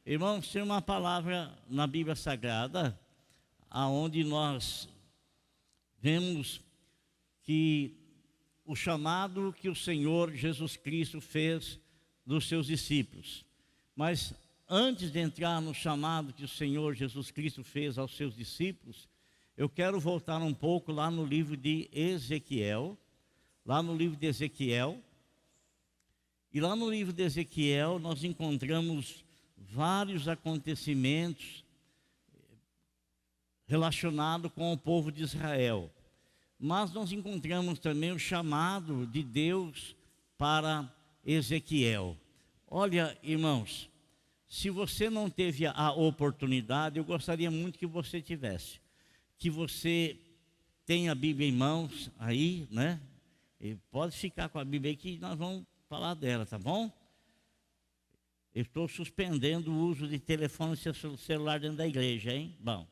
Irmãos, tem uma palavra na Bíblia Sagrada, aonde nós vemos que o chamado que o Senhor Jesus Cristo fez dos seus discípulos. Mas antes de entrar no chamado que o Senhor Jesus Cristo fez aos seus discípulos, eu quero voltar um pouco lá no livro de Ezequiel. E lá no livro de Ezequiel nós encontramos vários acontecimentos relacionados com o povo de Israel. Mas nós encontramos também o chamado de Deus para Ezequiel. Olha, irmãos, se você não teve a oportunidade, eu gostaria muito que você tivesse. Que você tenha a Bíblia em mãos aí, né? E pode ficar com a Bíblia aí que nós vamos falar dela, tá bom? Eu estou suspendendo o uso de telefone e celular dentro da igreja, hein? Bom,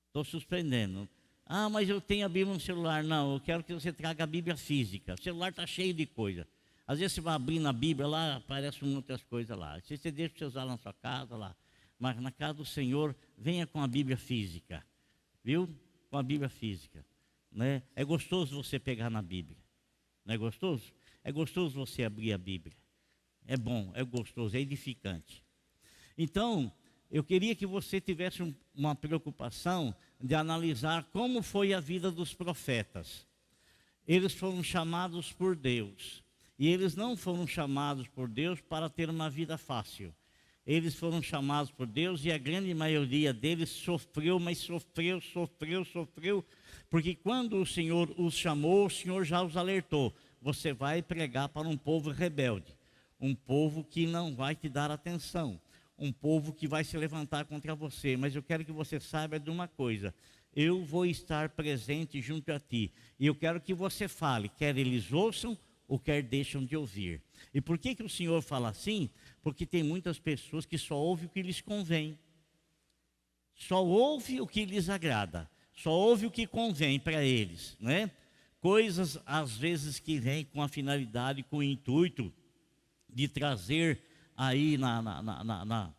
estou suspendendo. Ah, mas eu tenho a Bíblia no celular. Não, eu quero que você traga a Bíblia física. O celular está cheio de coisa. Às vezes você vai abrir na Bíblia, lá aparecem muitas coisas lá. Se você deixa você usar na sua casa, lá. Mas na casa do Senhor, venha com a Bíblia física. Viu? Com a Bíblia física. Né? É gostoso você pegar na Bíblia. Não é gostoso? É gostoso você abrir a Bíblia. É bom, é gostoso, é edificante. Então, eu queria que você tivesse uma preocupação de analisar como foi a vida dos profetas. Eles foram chamados por Deus. E eles não foram chamados por Deus para ter uma vida fácil. Eles foram chamados por Deus e a grande maioria deles sofreu, mas sofreu. Porque quando o Senhor os chamou, o Senhor já os alertou. Você vai pregar para um povo rebelde. Um povo que não vai te dar atenção. Um povo que vai se levantar contra você. Mas eu quero que você saiba de uma coisa. Eu vou estar presente junto a ti. E eu quero que você fale, quer eles ouçam ou quer deixam de ouvir. E por que o Senhor fala assim? Porque tem muitas pessoas que só ouvem o que lhes convém. Só ouve o que lhes agrada. Só ouve o que convém para eles, né? Coisas às vezes que vêm com a finalidade, com o intuito de trazer aí na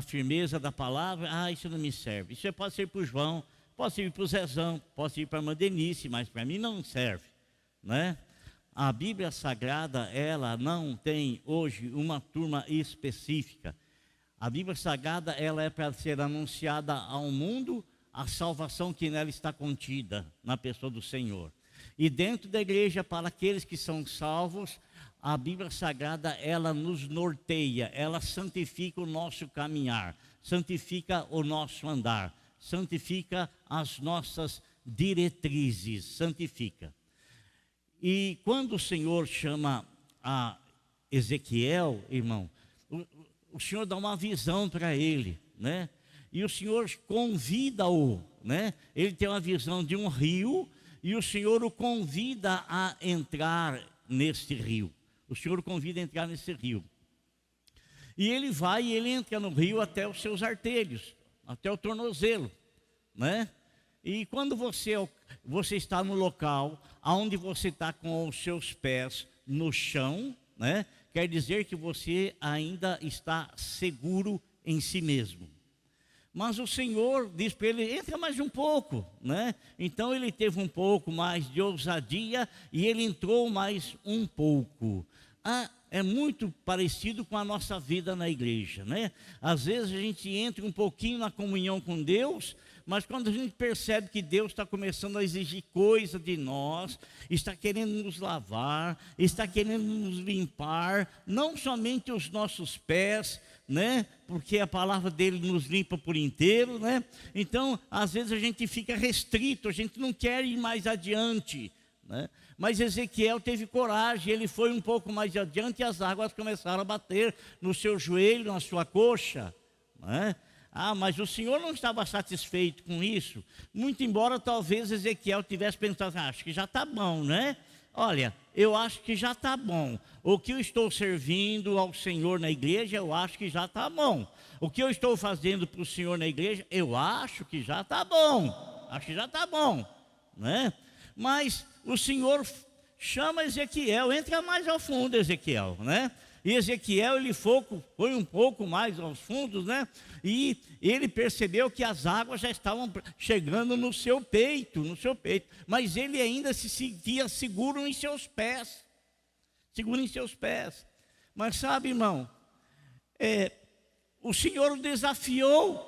firmeza da palavra. Ah, isso não me serve. Isso pode ser para o João, pode servir para o Zezão, pode servir para a Mandenice, mas para mim não serve, né? A Bíblia Sagrada, ela não tem hoje uma turma específica. A Bíblia Sagrada, ela é para ser anunciada ao mundo, a salvação que nela está contida na pessoa do Senhor. E dentro da igreja, para aqueles que são salvos, a Bíblia Sagrada, ela nos norteia, ela santifica o nosso caminhar, santifica o nosso andar, santifica as nossas diretrizes, santifica. E quando o Senhor chama a Ezequiel, irmão, o Senhor dá uma visão para ele, né? E o Senhor convida-o, né? Ele tem uma visão de um rio e o Senhor o convida a entrar nesse rio. O Senhor o convida a entrar nesse rio. E ele vai e ele entra no rio até os seus artelhos, até o tornozelo, né? E quando você está no local onde você está com os seus pés no chão, né? Quer dizer que você ainda está seguro em si mesmo. Mas o Senhor diz para ele, entra mais um pouco, né? Então ele teve um pouco mais de ousadia e ele entrou mais um pouco. É muito parecido com a nossa vida na igreja, né? Às vezes a gente entra um pouquinho na comunhão com Deus, mas quando a gente percebe que Deus está começando a exigir coisa de nós, está querendo nos lavar, está querendo nos limpar, não somente os nossos pés, né? Porque a palavra dele nos limpa por inteiro, né? Então, às vezes a gente fica restrito, a gente não quer ir mais adiante, né? Mas Ezequiel teve coragem, ele foi um pouco mais adiante e as águas começaram a bater no seu joelho, na sua coxa, né? Mas o Senhor não estava satisfeito com isso, muito embora talvez Ezequiel tivesse pensado, acho que já está bom, né? Olha, eu acho que já está bom. O que eu estou servindo ao Senhor na igreja, eu acho que já está bom. O que eu estou fazendo para o Senhor na igreja, eu acho que já está bom. Acho que já está bom, né? Mas o Senhor chama Ezequiel, entra mais ao fundo, Ezequiel, né? E Ezequiel, ele foi um pouco mais aos fundos, né? E ele percebeu que as águas já estavam chegando no seu peito, mas ele ainda se sentia seguro em seus pés, Mas sabe, irmão, o Senhor o desafiou,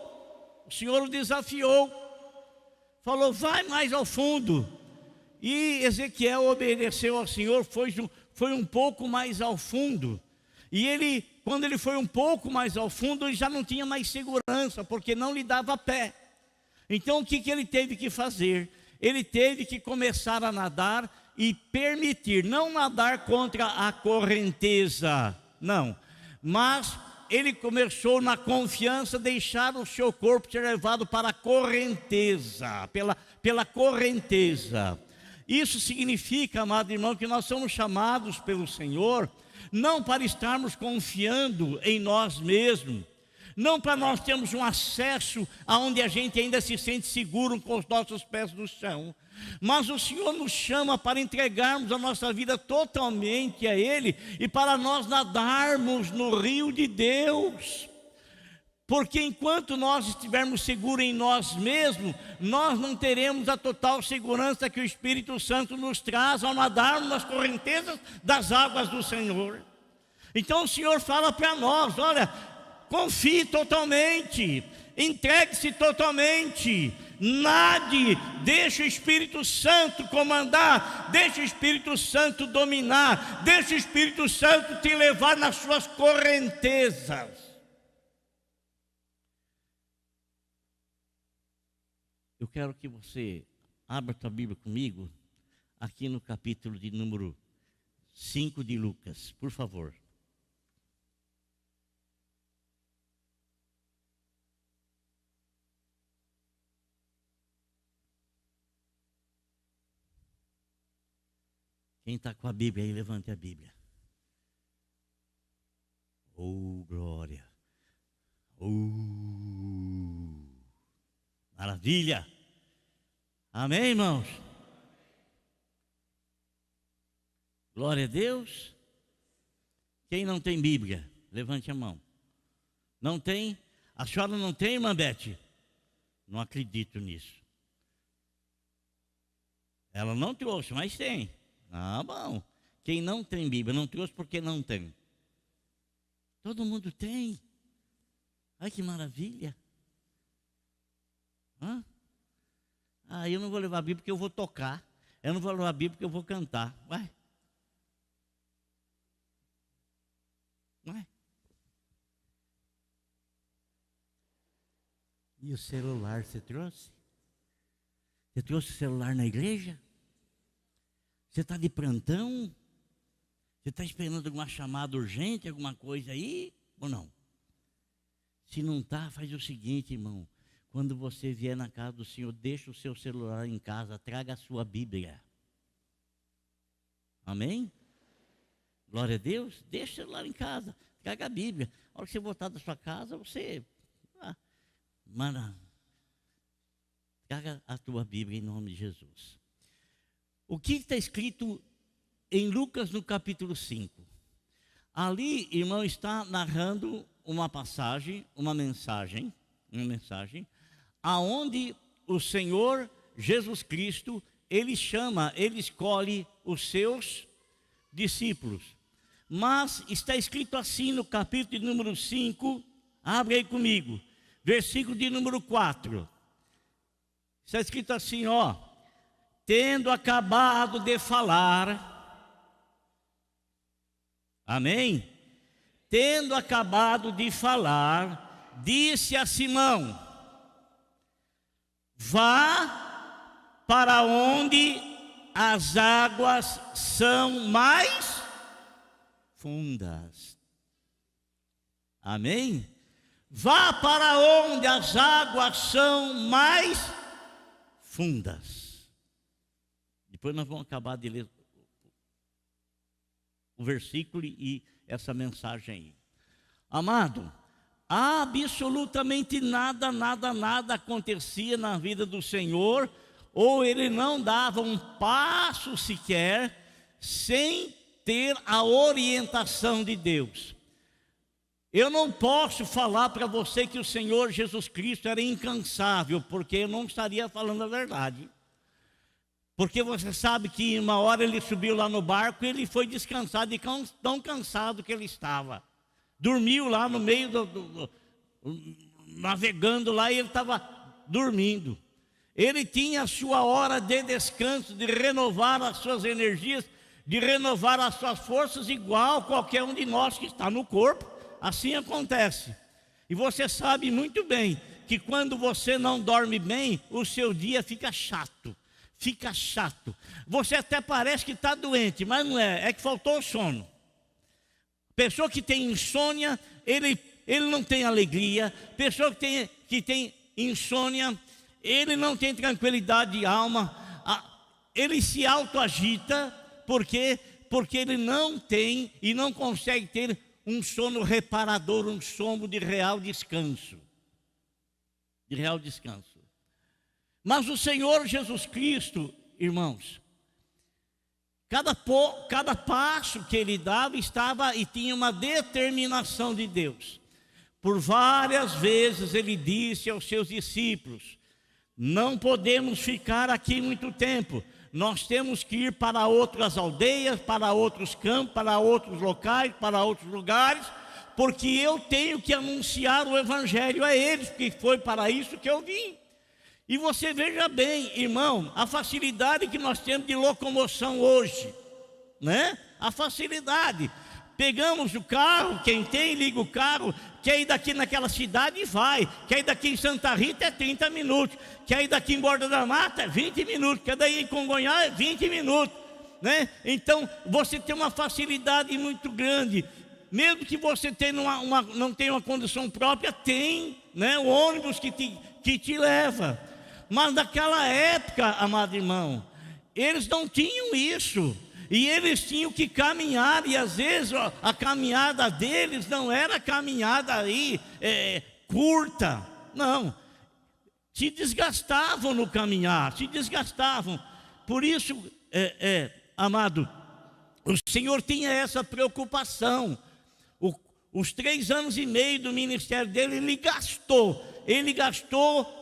falou, vai mais ao fundo. E Ezequiel obedeceu ao Senhor, foi um pouco mais ao fundo. E quando ele foi um pouco mais ao fundo, ele já não tinha mais segurança, porque não lhe dava pé. Então o que ele teve que fazer? Ele teve que começar a nadar e permitir, não nadar contra a correnteza, não, mas ele começou na confiança, deixar o seu corpo ser levado para a correnteza, pela correnteza. Isso significa, amado irmão, que nós somos chamados pelo Senhor, não para estarmos confiando em nós mesmos, não para nós termos um acesso aonde a gente ainda se sente seguro com os nossos pés no chão, mas o Senhor nos chama para entregarmos a nossa vida totalmente a Ele e para nós nadarmos no rio de Deus. Porque enquanto nós estivermos seguros em nós mesmos, nós não teremos a total segurança que o Espírito Santo nos traz ao nadarmos nas correntezas das águas do Senhor. Então o Senhor fala para nós, olha, confie totalmente, entregue-se totalmente, nade, deixe o Espírito Santo comandar, deixe o Espírito Santo dominar, deixe o Espírito Santo te levar nas suas correntezas. Eu quero que você abra a tua Bíblia comigo, aqui no capítulo de número 5 de Lucas, por favor. Quem está com a Bíblia aí, levante a Bíblia. Oh, glória! Maravilha! Amém, irmãos? Glória a Deus. Quem não tem Bíblia, levante a mão. Não tem? A senhora não tem, irmã Beth? Não acredito nisso. Ela não trouxe, mas tem. Ah, bom. Quem não tem Bíblia, não trouxe porque não tem. Todo mundo tem. Ai, que maravilha. Hã? Eu não vou levar a Bíblia porque eu vou tocar. Eu não vou levar a Bíblia porque eu vou cantar. Vai. E o celular você trouxe? Você trouxe o celular na igreja? Você está de plantão? Você está esperando alguma chamada urgente, alguma coisa aí? Ou não? Se não está, faz o seguinte, irmão. Quando você vier na casa do Senhor, deixa o seu celular em casa, traga a sua Bíblia. Amém? Glória a Deus. Deixa o celular em casa, traga a Bíblia. A hora que você voltar da sua casa, você... traga a tua Bíblia em nome de Jesus. O que está escrito em Lucas no capítulo 5? Ali, irmão, está narrando uma passagem, uma mensagem, aonde o Senhor Jesus Cristo, ele escolhe os seus discípulos. Mas está escrito assim no capítulo de número 5, abre aí comigo, versículo de número 4. Está escrito assim, tendo acabado de falar, amém? Tendo acabado de falar, disse a Simão, vá para onde as águas são mais fundas. Amém? Vá para onde as águas são mais fundas. Depois nós vamos acabar de ler o versículo e essa mensagem aí. Amado, absolutamente nada acontecia na vida do Senhor, ou ele não dava um passo sequer sem ter a orientação de Deus. Eu não posso falar para você que o Senhor Jesus Cristo era incansável, porque eu não estaria falando a verdade. Porque você sabe que uma hora ele subiu lá no barco e ele foi descansar de tão cansado que ele estava. Dormiu lá no meio navegando lá, e ele estava dormindo. Ele tinha a sua hora de descanso, de renovar as suas energias, de renovar as suas forças, igual qualquer um de nós que está no corpo. Assim acontece. E você sabe muito bem que quando você não dorme bem, o seu dia fica chato. Fica chato. Você até parece que está doente, mas não é. É que faltou o sono. Pessoa que tem insônia, ele não tem alegria. Pessoa que tem insônia, ele não tem tranquilidade de alma. Ele se autoagita. Por quê? Porque ele não tem e não consegue ter um sono reparador, um sono de real descanso. De real descanso. Mas o Senhor Jesus Cristo, irmãos, cada passo que ele dava estava e tinha uma determinação de Deus. Por várias vezes ele disse aos seus discípulos: não podemos ficar aqui muito tempo. Nós temos que ir para outras aldeias, para outros campos, para outros locais, para outros lugares, porque eu tenho que anunciar o Evangelho a eles, porque foi para isso que eu vim. E você veja bem, irmão, a facilidade que nós temos de locomoção hoje, né? A facilidade. Pegamos o carro, quem tem, liga o carro, quer ir daqui naquela cidade e vai. Quer ir daqui em Santa Rita é 30 minutos. Quer ir daqui em Borda da Mata é 20 minutos. Quer ir em Congonhas é 20 minutos, né? Então, você tem uma facilidade muito grande. Mesmo que você não tenha uma condução própria, tem, né, o ônibus que te leva. Mas naquela época, amado irmão, eles não tinham isso. E eles tinham que caminhar, e às vezes a caminhada deles não era caminhada aí curta, não. Se desgastavam no caminhar, se desgastavam. Por isso, amado, o Senhor tinha essa preocupação. Os 3 anos e meio do ministério dele, ele gastou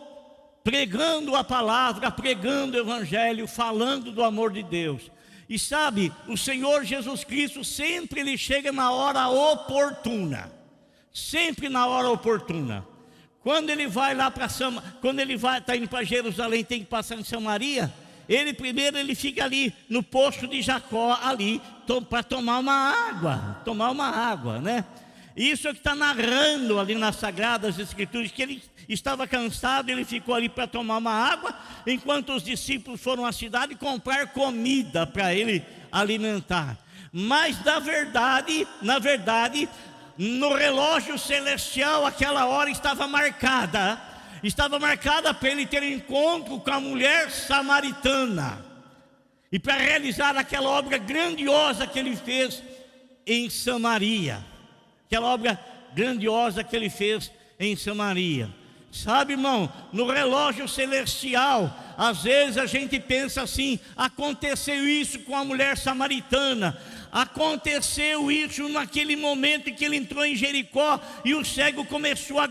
pregando a palavra, pregando o Evangelho, falando do amor de Deus. E sabe, o Senhor Jesus Cristo sempre ele chega na hora oportuna. Sempre na hora oportuna. Quando ele vai lá para está indo para Jerusalém, tem que passar em Samaria. Ele fica ali no poço de Jacó ali para tomar uma água, né? Isso é que está narrando ali nas Sagradas Escrituras, que ele estava cansado, ele ficou ali para tomar uma água, enquanto os discípulos foram à cidade comprar comida para ele alimentar. Mas na verdade, no relógio celestial, aquela hora estava marcada para ele ter um encontro com a mulher samaritana, e para realizar aquela obra grandiosa que ele fez em Samaria. Aquela obra grandiosa que ele fez em Samaria. Sabe, irmão, no relógio celestial, às vezes a gente pensa assim: aconteceu isso com a mulher samaritana, aconteceu isso naquele momento em que ele entrou em Jericó e o cego começou a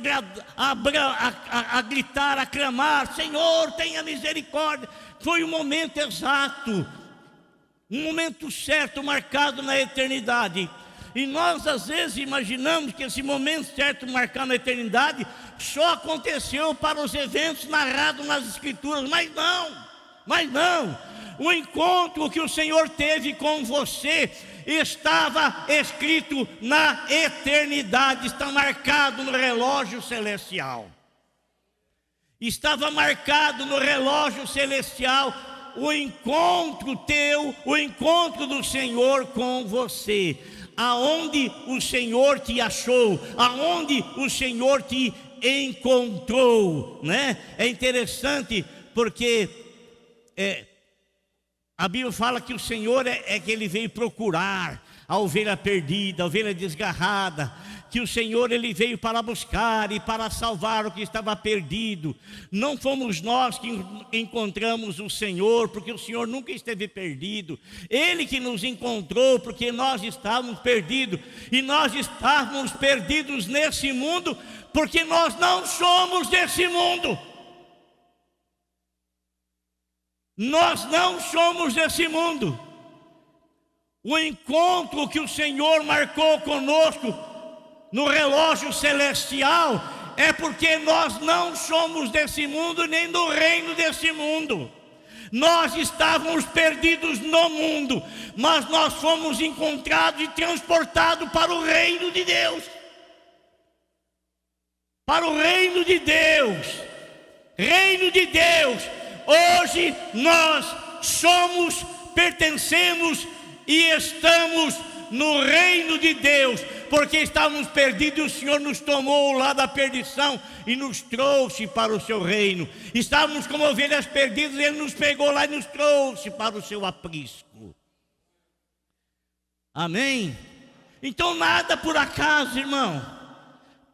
gritar, a clamar: Senhor, tenha misericórdia. Foi o momento exato, um momento certo, marcado na eternidade. E nós às vezes imaginamos que esse momento certo, marcado na eternidade, só aconteceu para os eventos narrados nas Escrituras. Mas não. O encontro que o Senhor teve com você estava escrito na eternidade, está marcado no relógio celestial. Estava marcado no relógio celestial o encontro teu, o encontro do Senhor com você. Aonde o Senhor te achou, aonde o Senhor te encontrou, né? É interessante porque a Bíblia fala que o Senhor é que ele veio procurar a ovelha perdida, a ovelha desgarrada. que o Senhor ele veio para buscar e para salvar o que estava perdido. Não fomos nós que encontramos o Senhor, porque o Senhor nunca esteve perdido. Ele que nos encontrou, porque nós estávamos perdidos. E nós estávamos perdidos nesse mundo, porque nós não somos desse mundo. Nós não somos desse mundo. O encontro que o Senhor marcou conosco no relógio celestial é porque nós não somos desse mundo, nem do reino desse mundo. Nós estávamos perdidos no mundo, mas nós fomos encontrados e transportados para o reino de Deus. Para o reino de Deus. Reino de Deus. Hoje nós somos, pertencemos e estamos no reino de Deus, porque estávamos perdidos e o Senhor nos tomou lá da perdição e nos trouxe para o seu reino. Estávamos como ovelhas perdidas e Ele nos pegou lá e nos trouxe para o seu aprisco. Amém? Então nada por acaso, irmão.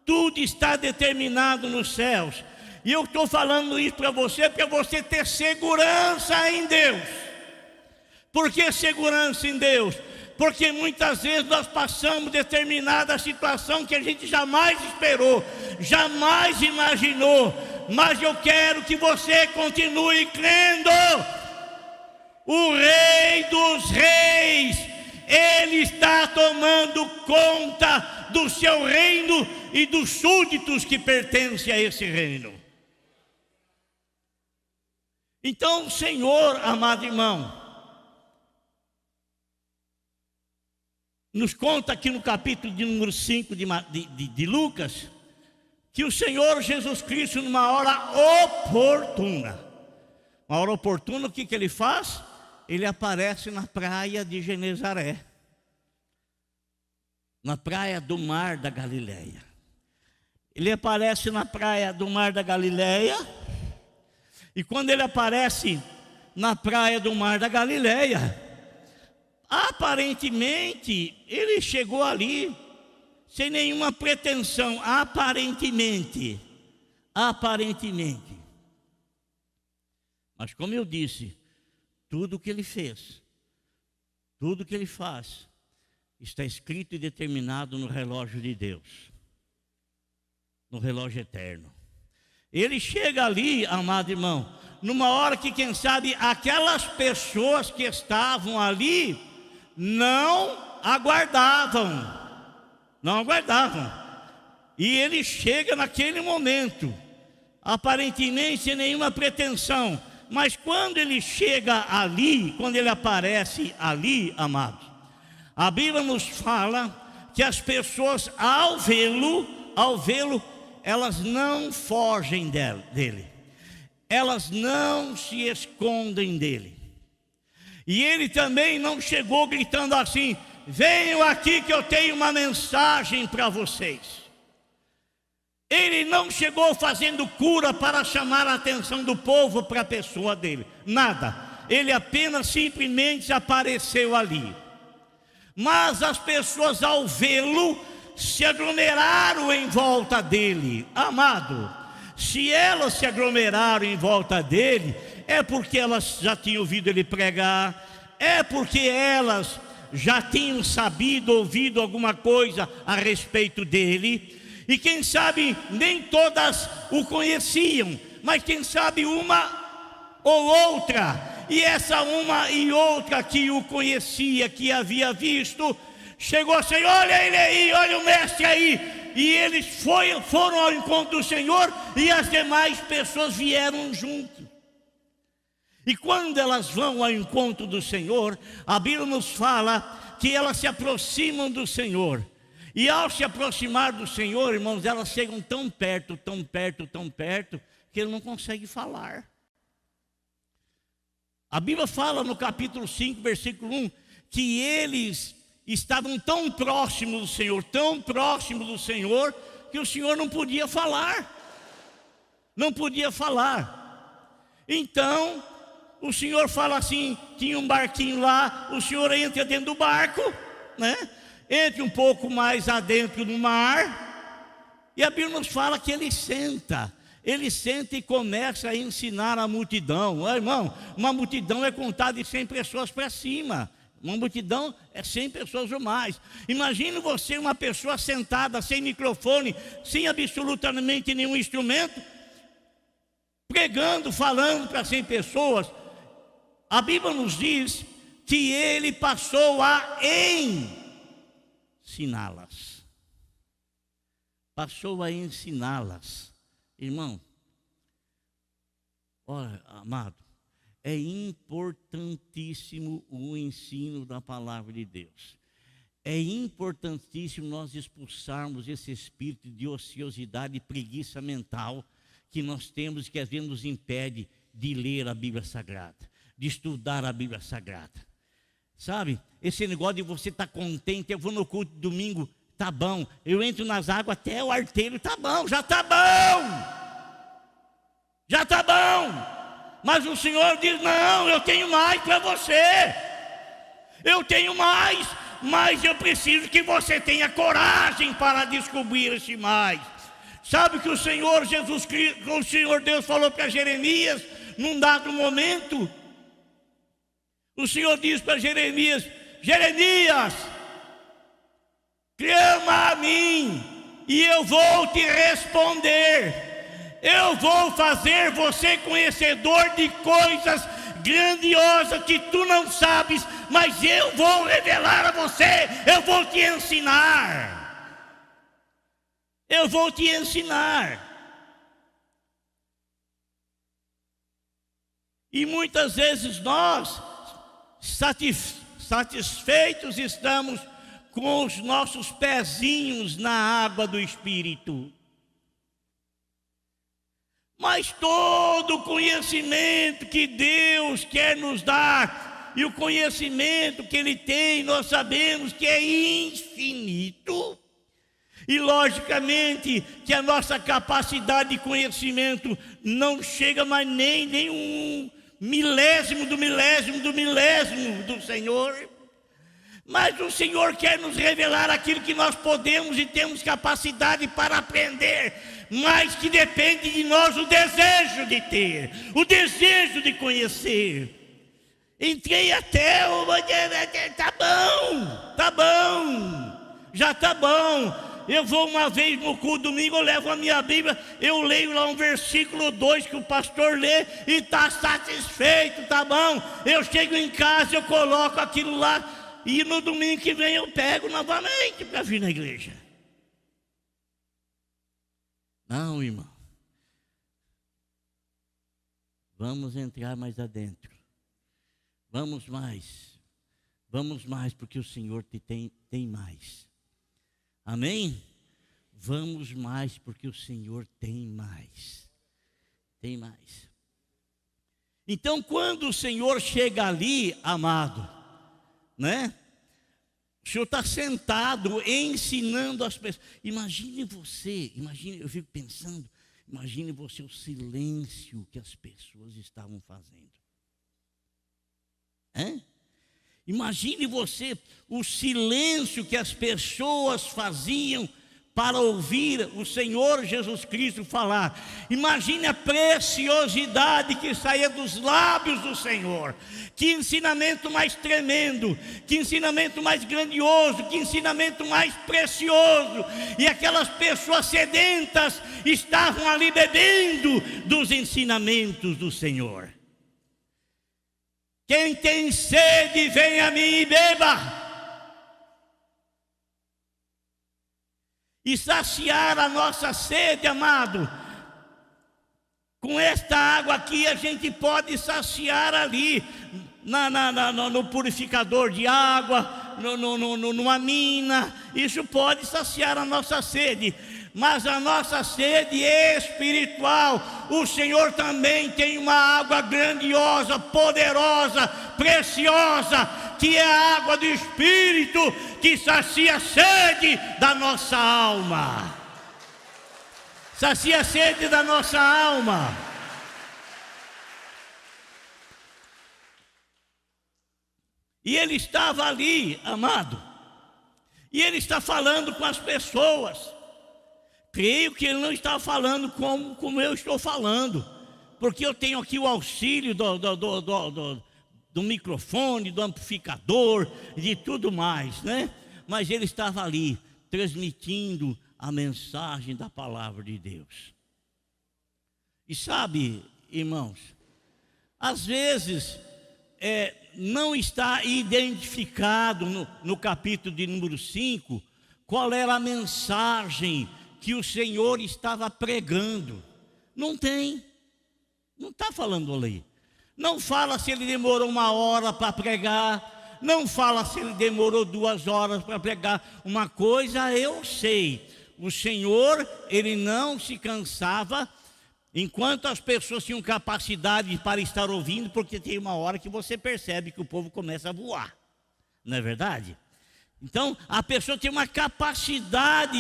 Tudo está determinado nos céus. E eu estou falando isso para você ter segurança em Deus. Por que segurança em Deus? Porque muitas vezes nós passamos determinada situação que a gente jamais esperou, jamais imaginou. Mas eu quero que você continue crendo. O Rei dos Reis, Ele está tomando conta do seu reino e dos súditos que pertencem a esse reino. Então, Senhor, amado irmão, nos conta aqui no capítulo de número 5 de Lucas, que o Senhor Jesus Cristo, numa hora oportuna, o que Ele faz? Ele aparece na praia de Genezaré, na praia do Mar da Galileia. Ele aparece na praia do Mar da Galileia, e quando Ele aparece na praia do Mar da Galileia, aparentemente, Ele chegou ali sem nenhuma pretensão, aparentemente. Mas como eu disse, tudo o que Ele fez, tudo o que Ele faz, está escrito e determinado no relógio de Deus, no relógio eterno. Ele chega ali, amado irmão, numa hora que, quem sabe, aquelas pessoas que estavam ali não aguardavam. E Ele chega naquele momento, aparentemente sem nenhuma pretensão. Mas quando Ele chega ali, quando Ele aparece ali, amados, a Bíblia nos fala que as pessoas, ao vê-lo, elas não fogem dele, elas não se escondem dele. E Ele também não chegou gritando assim: venham aqui que eu tenho uma mensagem para vocês. Ele não chegou fazendo cura para chamar a atenção do povo para a pessoa dele, nada. Ele apenas simplesmente apareceu ali. Mas as pessoas, ao vê-lo, se aglomeraram em volta dele. Amado, se elas se aglomeraram em volta dele, é porque elas já tinham ouvido ele pregar, é porque elas já tinham ouvido alguma coisa a respeito dele, e quem sabe nem todas o conheciam, mas quem sabe uma ou outra, e essa uma e outra que o conhecia, que havia visto, chegou assim: olha ele aí, olha o mestre aí. E eles foram ao encontro do Senhor, e as demais pessoas vieram junto. E quando elas vão ao encontro do Senhor, a Bíblia nos fala que elas se aproximam do Senhor. E ao se aproximar do Senhor, irmãos, elas chegam tão perto, que Ele não consegue falar. A Bíblia fala no capítulo 5, versículo 1, que eles estavam tão próximos do Senhor, que o Senhor não podia falar. Então, o Senhor fala assim, tinha um barquinho lá, o Senhor entra dentro do barco, né? entre um pouco mais adentro no mar, e a Bíblia nos fala que ele senta e começa a ensinar a multidão. Irmão, uma multidão é contada de 100 pessoas para cima. Uma multidão é 100 pessoas ou mais. Imagine você, uma pessoa sentada, sem microfone, sem absolutamente nenhum instrumento, pregando, falando para 100 pessoas. A Bíblia nos diz que ele passou a ensiná-las. Passou a ensiná-las. Irmão, olha, amado, é importantíssimo o ensino da palavra de Deus. É importantíssimo nós expulsarmos esse espírito de ociosidade e preguiça mental que nós temos, que às vezes nos impede de ler a Bíblia Sagrada, de estudar a Bíblia Sagrada. Sabe, esse negócio de você estar contente, eu vou no culto de domingo, tá bom. Eu entro nas águas até o arteiro, tá bom, já tá bom. Já tá bom. Mas o Senhor diz, não, eu tenho mais para você. Eu tenho mais, mas eu preciso que você tenha coragem para descobrir esse mais. Sabe que o Senhor Jesus Cristo, o Senhor Deus falou para Jeremias, num dado momento, o Senhor diz para Jeremias, Jeremias, clama a mim e eu vou te responder. Eu vou fazer você conhecedor de coisas grandiosas que tu não sabes, mas eu vou revelar a você, eu vou te ensinar. Eu vou te ensinar. E muitas vezes nós, satisfeitos estamos com os nossos pezinhos na água do Espírito. Mas todo o conhecimento que Deus quer nos dar, e o conhecimento que Ele tem, nós sabemos que é infinito. E logicamente que a nossa capacidade de conhecimento não chega mais nem um milésimo do Senhor. Mas o Senhor quer nos revelar aquilo que nós podemos e temos capacidade para aprender, mas que depende de nós o desejo de ter, o desejo de conhecer. Entrei até o... Tá bom, já tá bom. Eu vou uma vez no culto domingo, eu levo a minha Bíblia, eu leio lá um versículo 2 que o pastor lê e está satisfeito, tá bom. Eu chego em casa, eu coloco aquilo lá, e no domingo que vem eu pego novamente para vir na igreja. Não, irmão. Vamos entrar mais adentro. Vamos mais, porque o Senhor tem mais. Amém? Vamos mais, porque o Senhor tem mais. Tem mais. Então, quando o Senhor chega ali, amado, né? O Senhor está sentado ensinando as pessoas. Imagine, eu fico pensando, imagine você o silêncio que as pessoas estavam fazendo. Imagine você o silêncio que as pessoas faziam para ouvir o Senhor Jesus Cristo falar. Imagine a preciosidade que saía dos lábios do Senhor. Que ensinamento mais tremendo, que ensinamento mais grandioso, que ensinamento mais precioso. E aquelas pessoas sedentas estavam ali bebendo dos ensinamentos do Senhor. Quem tem sede, vem a mim e beba. E saciar a nossa sede, amado. Com esta água aqui a gente pode saciar ali, no purificador de água, numa mina. Isso pode saciar a nossa sede. Mas a nossa sede espiritual, o Senhor também tem uma água grandiosa, poderosa, preciosa, que é a água do Espírito, que sacia a sede da nossa alma. Sacia a sede da nossa alma. E ele estava ali, amado. E ele está falando com as pessoas. Creio que ele não está falando como eu estou falando, porque eu tenho aqui o auxílio do microfone, do amplificador, de tudo mais, né? Mas ele estava ali, transmitindo a mensagem da palavra de Deus. E sabe, irmãos, às vezes não está identificado no capítulo de número 5 qual era a mensagem que o Senhor estava pregando. Não tem, não está falando ali. Não fala se ele demorou 1 hora para pregar, não fala se ele demorou 2 horas para pregar. Uma coisa eu sei, o Senhor, ele não se cansava enquanto as pessoas tinham capacidade para estar ouvindo, porque tem uma hora que você percebe que o povo começa a voar, não é verdade? Então, a pessoa tem uma capacidade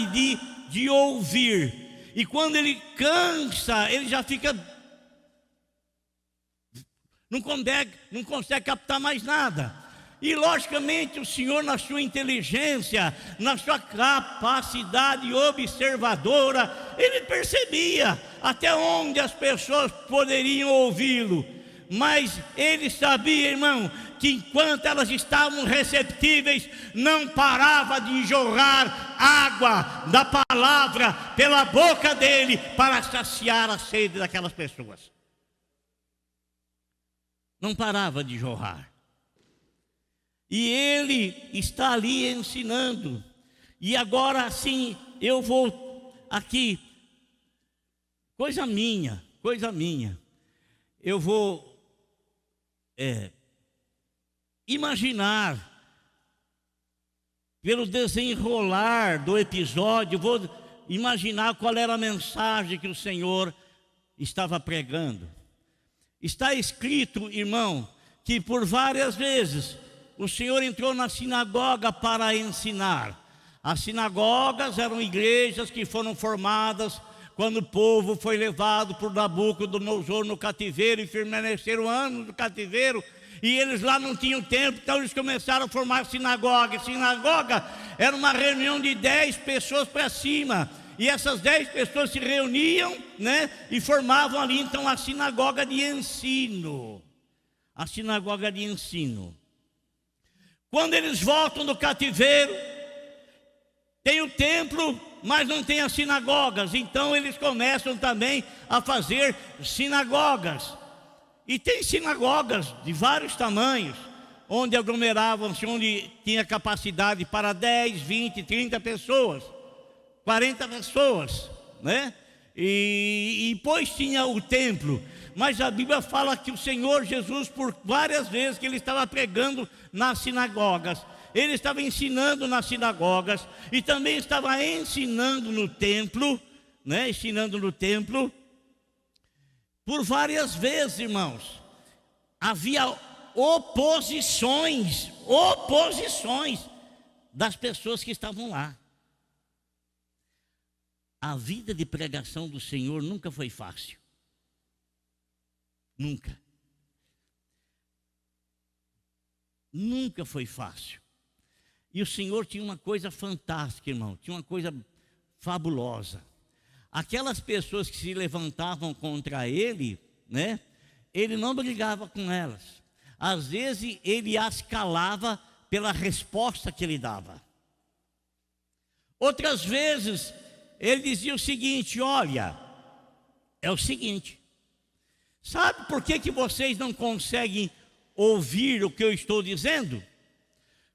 de ouvir, e quando ele cansa, ele já fica, não consegue captar mais nada. E logicamente o Senhor, na sua inteligência, na sua capacidade observadora, ele percebia até onde as pessoas poderiam ouvi-lo. Mas ele sabia, irmão, que enquanto elas estavam receptíveis, não parava de jorrar água da palavra pela boca dele para saciar a sede daquelas pessoas. Não parava de jorrar. E ele está ali ensinando. E agora sim, eu vou aqui, coisa minha. Eu vou imaginar, pelo desenrolar do episódio, vou imaginar qual era a mensagem que o Senhor estava pregando. Está escrito, irmão, que por várias vezes o Senhor entrou na sinagoga para ensinar. As sinagogas eram igrejas que foram formadas quando o povo foi levado por Nabucodonosor no cativeiro e permaneceram anos no cativeiro. E eles lá não tinham tempo, então eles começaram a formar sinagoga. Sinagoga era uma reunião de 10 pessoas para cima. E essas 10 pessoas se reuniam, né, e formavam ali então a sinagoga de ensino. A sinagoga de ensino. Quando eles voltam do cativeiro, tem o templo, mas não tem as sinagogas. Então eles começam também a fazer sinagogas. E tem sinagogas de vários tamanhos, onde aglomeravam-se, onde tinha capacidade para 10, 20, 30 pessoas, 40 pessoas, né? E depois tinha o templo. Mas a Bíblia fala que o Senhor Jesus, por várias vezes que ele estava pregando nas sinagogas, ele estava ensinando nas sinagogas e também estava ensinando no templo, né? Ensinando no templo. Por várias vezes, irmãos, havia oposições das pessoas que estavam lá. A vida de pregação do Senhor nunca foi fácil. Nunca. Nunca foi fácil. E o Senhor tinha uma coisa fantástica, irmão. Tinha uma coisa fabulosa. Aquelas pessoas que se levantavam contra ele, né? Ele não brigava com elas. Às vezes ele as calava pela resposta que ele dava. Outras vezes ele dizia o seguinte: olha, é o seguinte, sabe por que vocês não conseguem ouvir o que eu estou dizendo?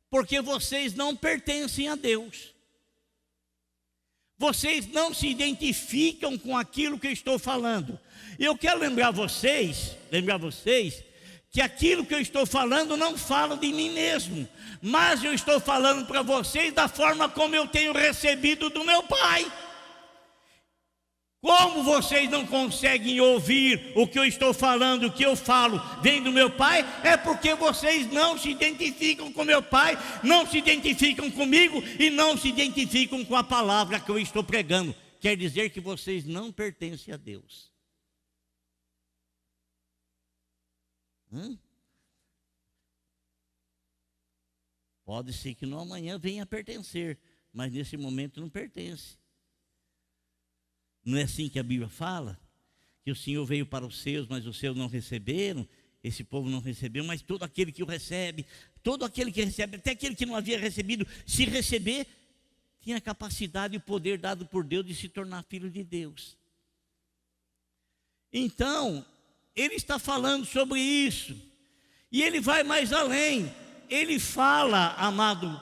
Porque vocês não pertencem a Deus. Vocês não se identificam com aquilo que eu estou falando. E eu quero lembrar vocês que aquilo que eu estou falando não falo de mim mesmo, mas eu estou falando para vocês da forma como eu tenho recebido do meu Pai. Como vocês não conseguem ouvir o que eu estou falando, o que eu falo vem do meu Pai, é porque vocês não se identificam com meu Pai, não se identificam comigo e não se identificam com a palavra que eu estou pregando. Quer dizer que vocês não pertencem a Deus. Pode ser que no amanhã venha a pertencer, mas nesse momento não pertence. Não é assim que a Bíblia fala? Que o Senhor veio para os seus, mas os seus não receberam. Esse povo não recebeu, mas todo aquele que o recebe, todo aquele que recebe, até aquele que não havia recebido, se receber, tinha a capacidade e o poder dado por Deus de se tornar filho de Deus. Então, ele está falando sobre isso. E ele vai mais além. Ele fala, amado,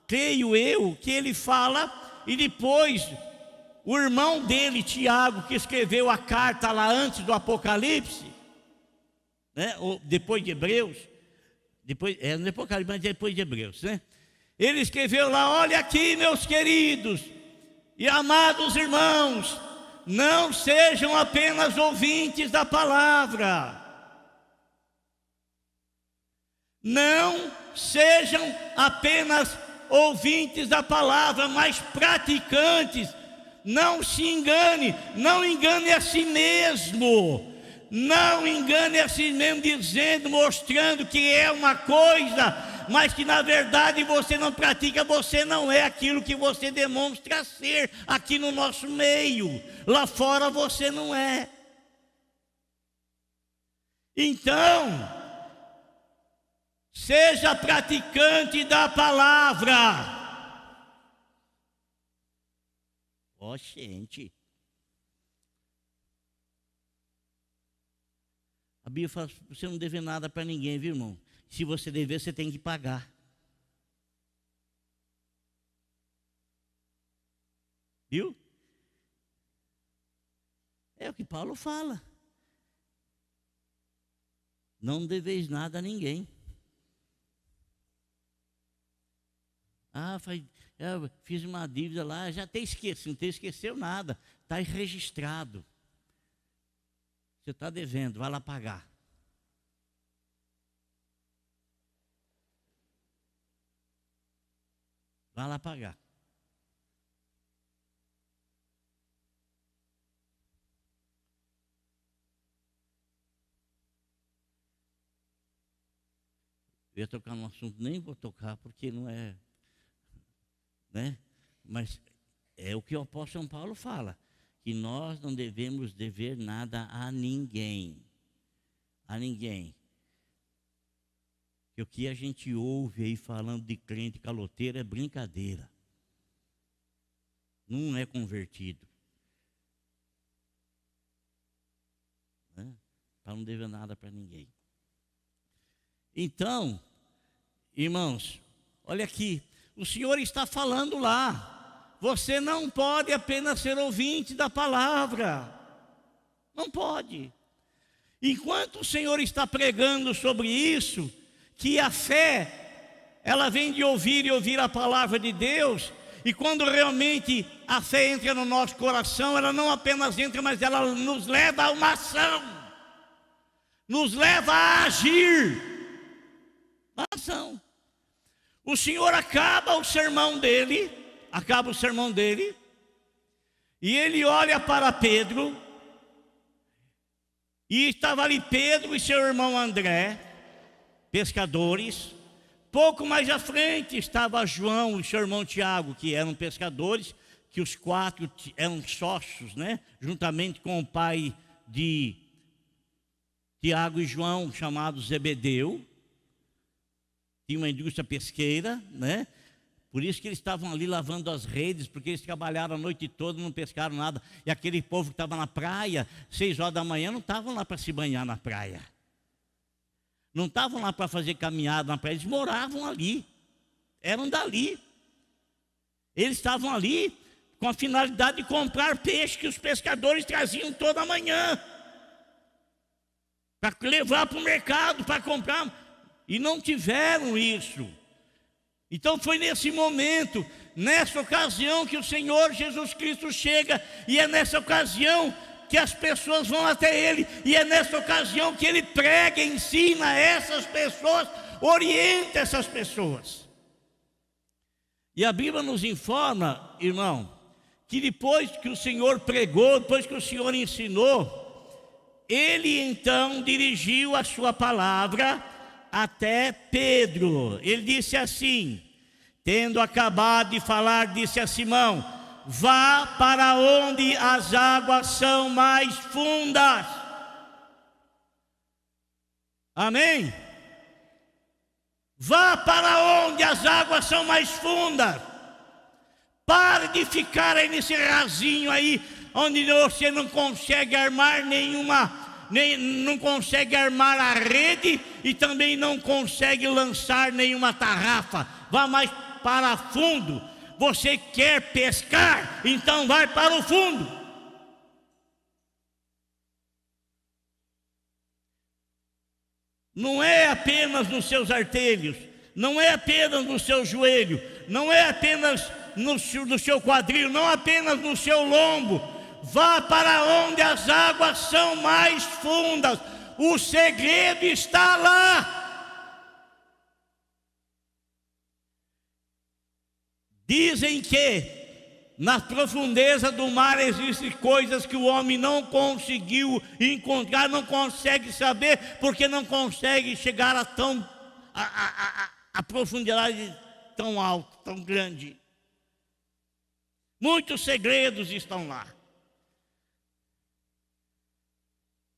creio eu, que ele fala, e depois o irmão dele, Tiago, que escreveu a carta lá antes do Apocalipse, né? Ou depois de Hebreus, no Apocalipse, mas depois de Hebreus, né? Ele escreveu lá: olha aqui, meus queridos e amados irmãos, não sejam apenas ouvintes da palavra. Não sejam apenas ouvintes da palavra, mas praticantes. Não se engane, não engane a si mesmo. Não engane a si mesmo dizendo, mostrando que é uma coisa, mas que na verdade você não pratica, você não é aquilo que você demonstra ser aqui no nosso meio. Lá fora você não é. Então, seja praticante da palavra. Ó, gente. A Bíblia fala: você não deve nada para ninguém, viu, irmão? Se você dever, você tem que pagar. Viu? É o que Paulo fala. Não deveis nada a ninguém. Eu fiz uma dívida lá, já até esqueci, não te esqueceu nada, está registrado. Você está devendo, vai lá pagar. Vai lá pagar. Eu ia tocar num assunto, nem vou tocar, porque não é, né? Mas é o que o apóstolo São Paulo fala, que nós não devemos dever nada a ninguém. A ninguém. Que o que a gente ouve aí falando de crente caloteiro é brincadeira. Não é convertido. Né? Para não dever nada para ninguém. Então, irmãos, olha aqui, o Senhor está falando lá, você não pode apenas ser ouvinte da palavra, não pode. Enquanto o Senhor está pregando sobre isso, que a fé, ela vem de ouvir e ouvir a palavra de Deus, e quando realmente a fé entra no nosso coração, ela não apenas entra, mas ela nos leva a uma ação, nos leva a agir. Ação. O Senhor acaba o sermão dele, e ele olha para Pedro, e estava ali Pedro e seu irmão André, pescadores. Pouco mais à frente estava João e seu irmão Tiago, que eram pescadores, que os quatro eram sócios, né? Juntamente com o pai de Tiago e João, chamado Zebedeu. Tinha uma indústria pesqueira, né? Por isso que eles estavam ali lavando as redes, porque eles trabalharam a noite toda, não pescaram nada. E aquele povo que estava na praia, 6 horas da manhã, não estavam lá para se banhar na praia. Não estavam lá para fazer caminhada na praia, eles moravam ali. Eram dali. Eles estavam ali com a finalidade de comprar peixe que os pescadores traziam toda manhã. Para levar para o mercado, para comprar. E não tiveram isso. Então foi nesse momento, nessa ocasião, que o Senhor Jesus Cristo chega, e é nessa ocasião que as pessoas vão até Ele, e é nessa ocasião que Ele prega, ensina essas pessoas, orienta essas pessoas. E a Bíblia nos informa, irmão, que depois que o Senhor pregou, depois que o Senhor ensinou, Ele então dirigiu a sua palavra até Pedro. Ele disse assim: Tendo acabado de falar, disse a Simão: vá para onde as águas são mais fundas. Amém? Vá para onde as águas são mais fundas. Pare de ficar aí nesse rasinho aí, onde você não consegue armar não consegue armar a rede e também não consegue lançar nenhuma tarrafa. Vá mais para fundo. Você quer pescar? Então vai para o fundo. Não é apenas nos seus artelhos, não é apenas no seu joelho, não é apenas no seu quadril, não apenas no seu lombo. Vá para onde as águas são mais fundas. O segredo está lá. Dizem que na profundeza do mar existem coisas que o homem não conseguiu encontrar, não consegue saber, porque não consegue chegar a profundidade tão alta, tão grande. Muitos segredos estão lá.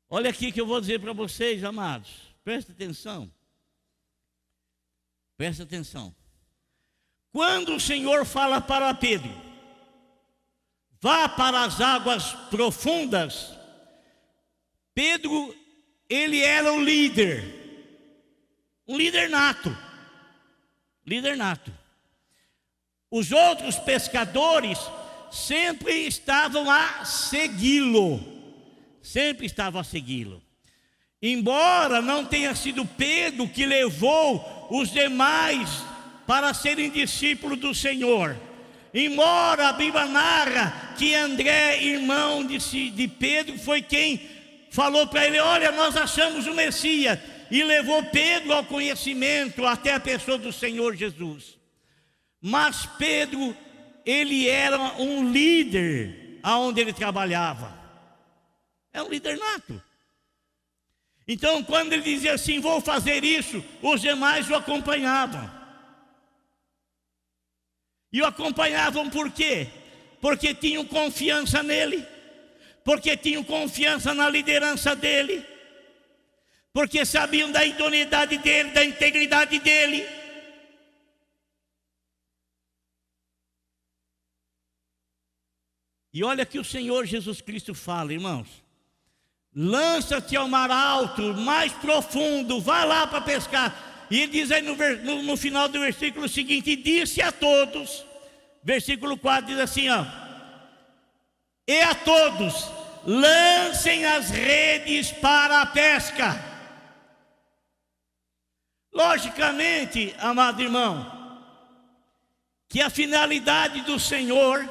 Olha aqui que eu vou dizer para vocês, amados. Presta atenção. Presta atenção. Quando o Senhor fala para Pedro: vá para as águas profundas. Pedro, ele era o líder. Um líder nato. Líder nato. Os outros pescadores sempre estavam a segui-lo. Sempre estavam a segui-lo. Embora não tenha sido Pedro que levou os demais para serem discípulos do Senhor. Embora a Bíblia narra que André, irmão de Pedro, foi quem falou para ele: olha, nós achamos o Messias. E levou Pedro ao conhecimento até a pessoa do Senhor Jesus. Mas Pedro, ele era um líder aonde ele trabalhava. É um líder nato. Então, quando ele dizia assim: vou fazer isso, os demais o acompanhavam. E o acompanhavam por quê? Porque tinham confiança nele, porque tinham confiança na liderança dele, porque sabiam da idoneidade dele, da integridade dele. E olha que o Senhor Jesus Cristo fala, irmãos: lança-te ao mar alto, mais profundo, vá lá para pescar. E ele diz aí no final do versículo seguinte: e disse a todos, versículo 4 diz assim, ó: e a todos, lancem as redes para a pesca. Logicamente, amado irmão, que a finalidade do Senhor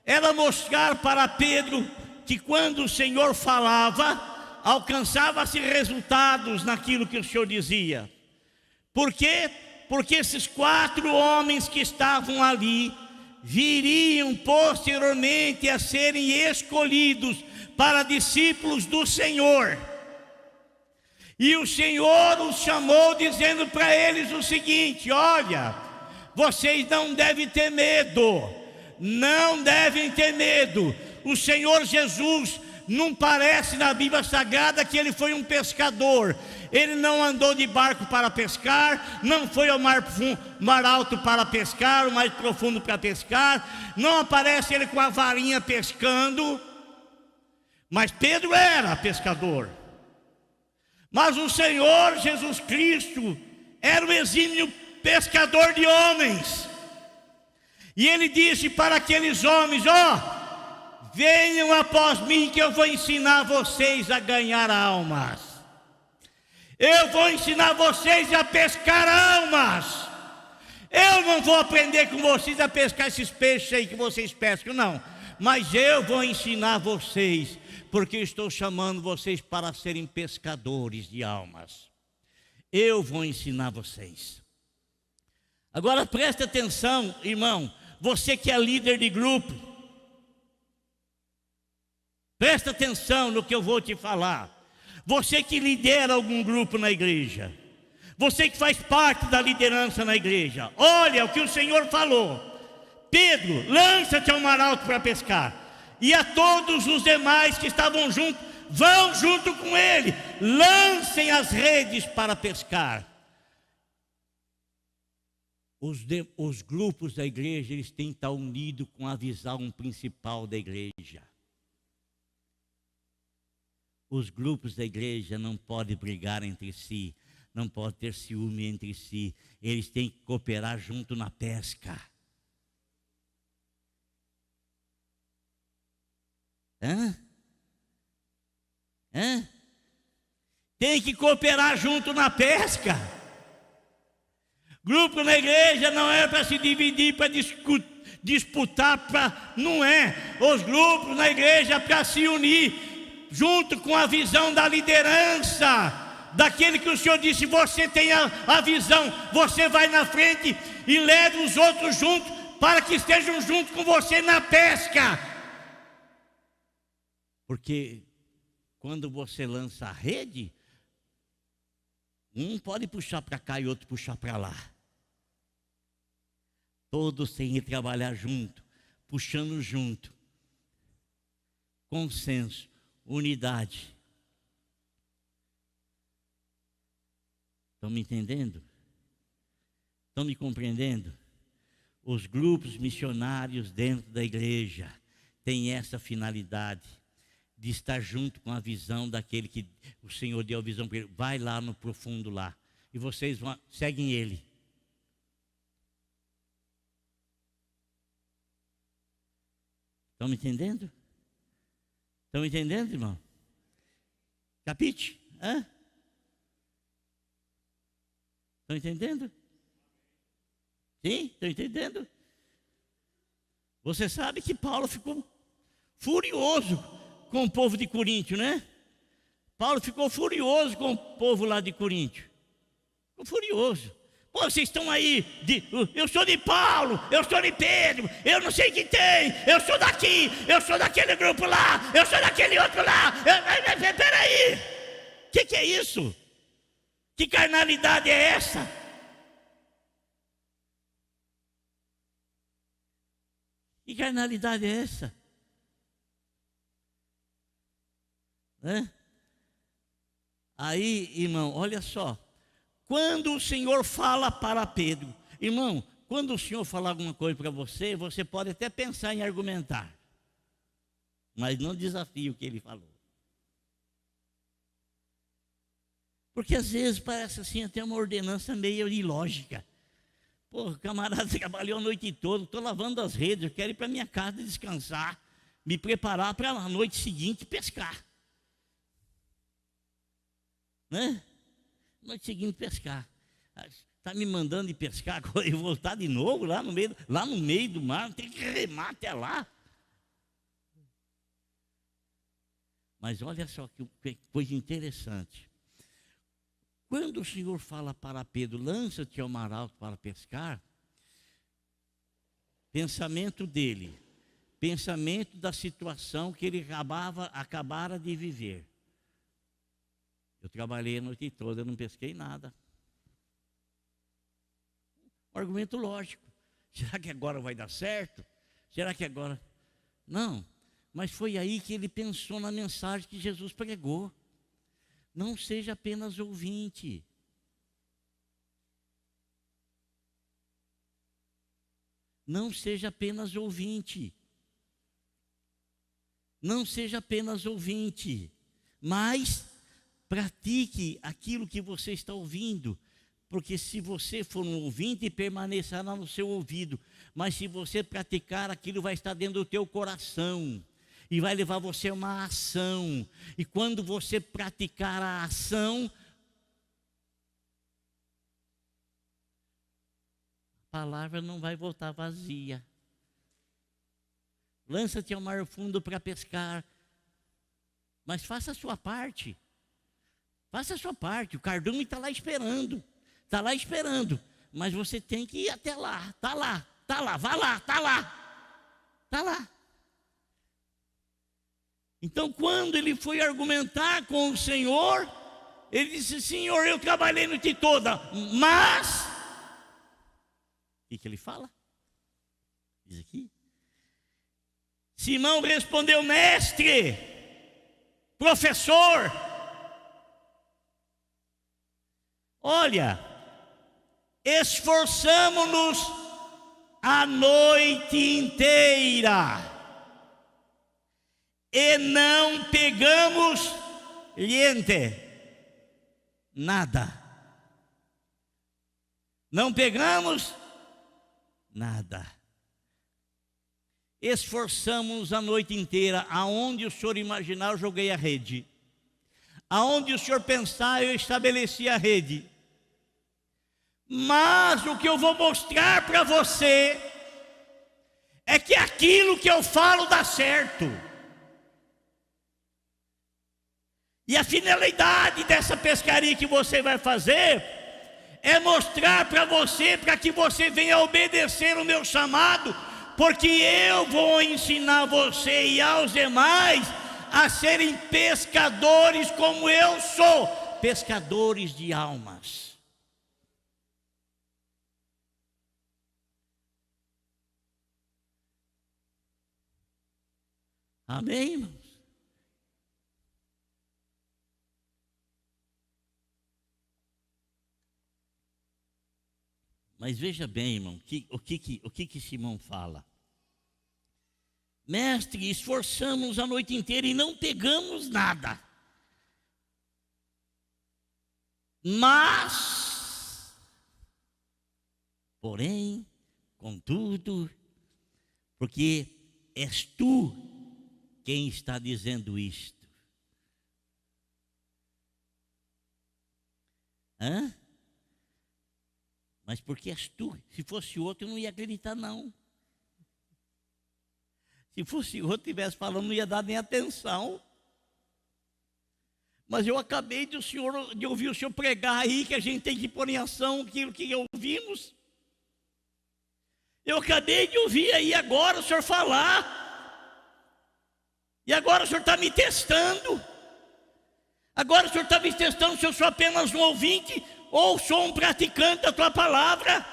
era mostrar para Pedro que quando o Senhor falava, alcançava-se resultados naquilo que o Senhor dizia. Por quê? Porque esses 4 homens que estavam ali viriam posteriormente a serem escolhidos para discípulos do Senhor. E o Senhor os chamou dizendo para eles o seguinte: olha, vocês não devem ter medo. Não devem ter medo. O Senhor Jesus não parece na Bíblia Sagrada que ele foi um pescador. Ele não andou de barco para pescar, não foi ao mar alto para pescar, o mais profundo para pescar. Não aparece ele com a varinha pescando. Mas Pedro era pescador. Mas o Senhor Jesus Cristo era um exímio pescador de homens. E ele disse para aqueles homens: ó, venham após mim que eu vou ensinar vocês a ganhar almas. Eu vou ensinar vocês a pescar almas. Eu não vou aprender com vocês a pescar esses peixes aí que vocês pescam, não. Mas eu vou ensinar vocês, porque estou chamando vocês para serem pescadores de almas. Eu vou ensinar vocês. Agora preste atenção, irmão. Você que é líder de grupo, presta atenção no que eu vou te falar. Você que lidera algum grupo na igreja, Você que faz parte da liderança na igreja, olha o que o Senhor falou: Pedro, lança-te ao mar alto para pescar. E a todos os demais que estavam juntos, vão junto com ele, lancem as redes para pescar. Os grupos da igreja, eles têm que estar unidos com a visão principal da igreja. Os grupos da igreja não podem brigar entre si, não podem ter ciúme entre si, eles têm que cooperar junto na pesca. Tem que cooperar junto na pesca. Grupo na igreja não é para se dividir, para disputar, não é. Os grupos na igreja é para se unir, junto com a visão da liderança, daquele que o Senhor disse: você tem a visão, você vai na frente e leva os outros juntos, para que estejam junto com você na pesca. Porque quando você lança a rede, um pode puxar para cá e outro puxar para lá. Todos têm que trabalhar junto, puxando junto. Consenso, unidade. Estão me entendendo? Estão me compreendendo? Os grupos missionários dentro da igreja têm essa finalidade de estar junto com a visão daquele que o Senhor deu a visão para ele. Vai lá no profundo lá, e vocês seguem ele. Estão me entendendo? Estão entendendo, irmão? Capite? Estão entendendo? Sim? Estão entendendo? Você sabe que Paulo ficou furioso com o povo de Coríntio, né? Paulo ficou furioso com o povo lá de Coríntio. Ficou furioso. Pô, vocês estão aí, eu sou de Paulo, eu sou de Pedro, eu não sei quem tem, eu sou daqui, eu sou daquele grupo lá, eu sou daquele outro lá. Peraí, o que é isso? Que carnalidade é essa? Que carnalidade é essa? Aí, irmão, olha só. Quando o Senhor fala para Pedro, irmão, quando o Senhor falar alguma coisa para você, você pode até pensar em argumentar, mas não desafie o que ele falou. Porque às vezes parece assim até uma ordenança meio ilógica. Pô, o camarada trabalhou a noite toda, estou lavando as redes, eu quero ir para minha casa descansar, me preparar para a noite seguinte pescar. Né? Noite seguinte pescar. Está me mandando ir pescar, agora eu voltar de novo lá no meio do mar, tem que remar até lá. Mas olha só que coisa interessante. Quando o Senhor fala para Pedro, lança-te ao mar alto para pescar, pensamento dele, pensamento da situação que ele acabara de viver. Eu trabalhei a noite toda, eu não pesquei nada. Um argumento lógico. Será que agora vai dar certo? Será que agora... Não, mas foi aí que ele pensou na mensagem que Jesus pregou. Não seja apenas ouvinte. Não seja apenas ouvinte. Não seja apenas ouvinte, mas pratique aquilo que você está ouvindo, porque se você for um ouvinte, permanecerá no seu ouvido, mas se você praticar, aquilo vai estar dentro do teu coração, e vai levar você a uma ação, e quando você praticar a ação, a palavra não vai voltar vazia. Lança-te ao mar fundo para pescar, mas faça a sua parte. Faça a sua parte, o cardume está lá esperando, mas você tem que ir até lá, está lá, vai lá, está lá. Então, quando ele foi argumentar com o Senhor, Ele disse: Senhor, eu trabalhei a noite toda, mas... O que ele fala? Diz aqui. Simão respondeu: mestre, professor, olha, esforçamo-nos a noite inteira e não pegamos niente, nada. Não pegamos nada. Esforçamos a noite inteira. Aonde o senhor imaginar, eu joguei a rede. Aonde o senhor pensar, eu estabeleci a rede. Mas o que eu vou mostrar para você é que aquilo que eu falo dá certo. E a finalidade dessa pescaria que você vai fazer é mostrar para você, para que você venha obedecer o meu chamado, porque eu vou ensinar você e aos demais a serem pescadores como eu sou, pescadores de almas. Amém, irmãos? Mas veja bem, irmão, o que Simão fala? Mestre, esforçamos a noite inteira e não pegamos nada. Mas, porém, contudo, porque és tu quem está dizendo isto. Hã? Mas porque és tu. Se fosse outro, eu não ia acreditar, não. Se fosse outro, estivesse falando, não ia dar nem atenção. Mas eu acabei de ouvir o senhor pregar aí, que a gente tem que pôr em ação aquilo que ouvimos. Eu acabei de ouvir aí agora o senhor falar. E agora o senhor está me testando. Agora o senhor está me testando se eu sou apenas um ouvinte ou sou um praticante da tua palavra.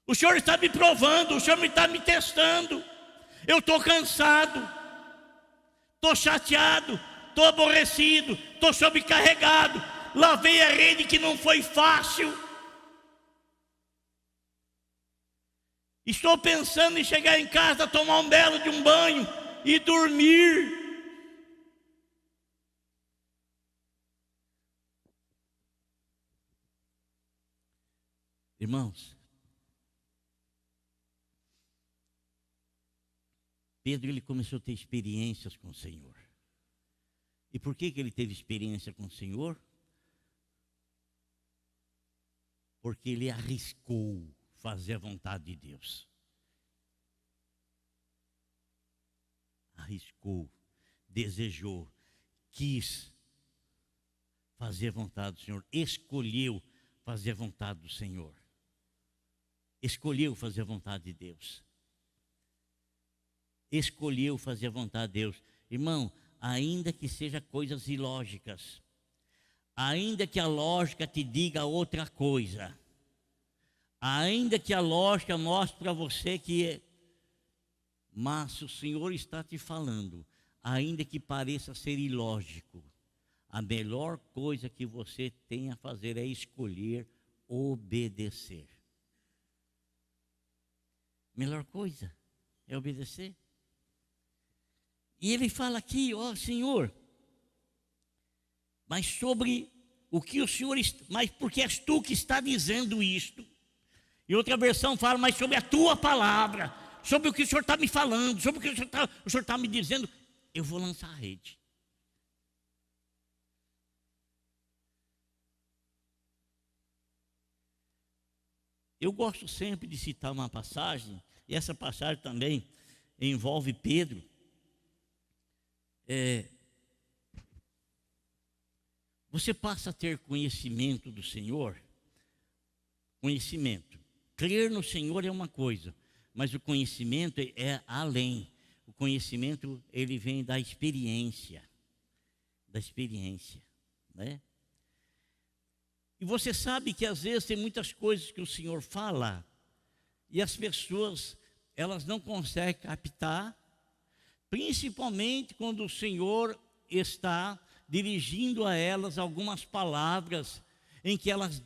O senhor está me provando, o senhor está me testando. Eu estou cansado, estou chateado, estou aborrecido, estou sobrecarregado. Lavei a rede que não foi fácil. Estou pensando em chegar em casa, tomar um belo de um banho e dormir. Irmãos, Pedro, ele começou a ter experiências com o Senhor. E por que ele teve experiência com o Senhor? Porque ele arriscou fazer a vontade de Deus. Arriscou, desejou, quis fazer a vontade do Senhor, escolheu fazer a vontade do Senhor. Escolheu fazer a vontade de Deus. Escolheu fazer a vontade de Deus. Irmão, ainda que seja coisas ilógicas, ainda que a lógica te diga outra coisa, ainda que a lógica mostre para você que mas o Senhor está te falando, ainda que pareça ser ilógico, a melhor coisa que você tem a fazer é escolher obedecer. Melhor coisa é obedecer. E ele fala aqui, ó Senhor, mas sobre o que o Senhor, mas porque és tu que está dizendo isto. E outra versão fala, mas sobre a tua palavra, sobre o que o Senhor está me falando, sobre o que o Senhor está me dizendo, eu vou lançar a rede. Eu gosto sempre de citar uma passagem, e essa passagem também envolve Pedro. Você passa a ter conhecimento do Senhor, conhecimento. Crer no Senhor é uma coisa, mas o conhecimento é além. O conhecimento, ele vem da experiência. Da experiência. né? E você sabe que às vezes tem muitas coisas que o Senhor fala e as pessoas, elas não conseguem captar, principalmente quando o Senhor está dirigindo a elas algumas palavras em que elas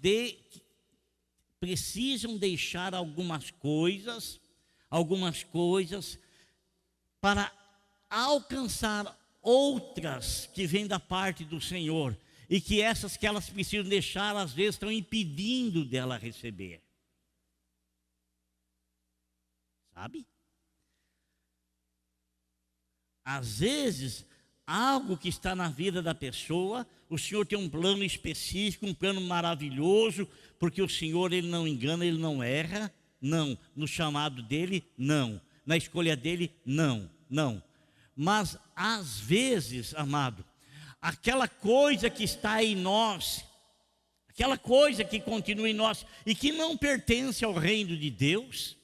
precisam deixar algumas coisas para alcançar outras que vêm da parte do Senhor, e que essas que elas precisam deixar, às vezes estão impedindo dela receber. Sabe? Às vezes, algo que está na vida da pessoa, o Senhor tem um plano específico, um plano maravilhoso, porque o Senhor, Ele não engana, Ele não erra, não. No chamado dEle, não. Na escolha dEle, não. Mas, às vezes, amado, aquela coisa que está em nós, aquela coisa que continua em nós e que não pertence ao reino de Deus,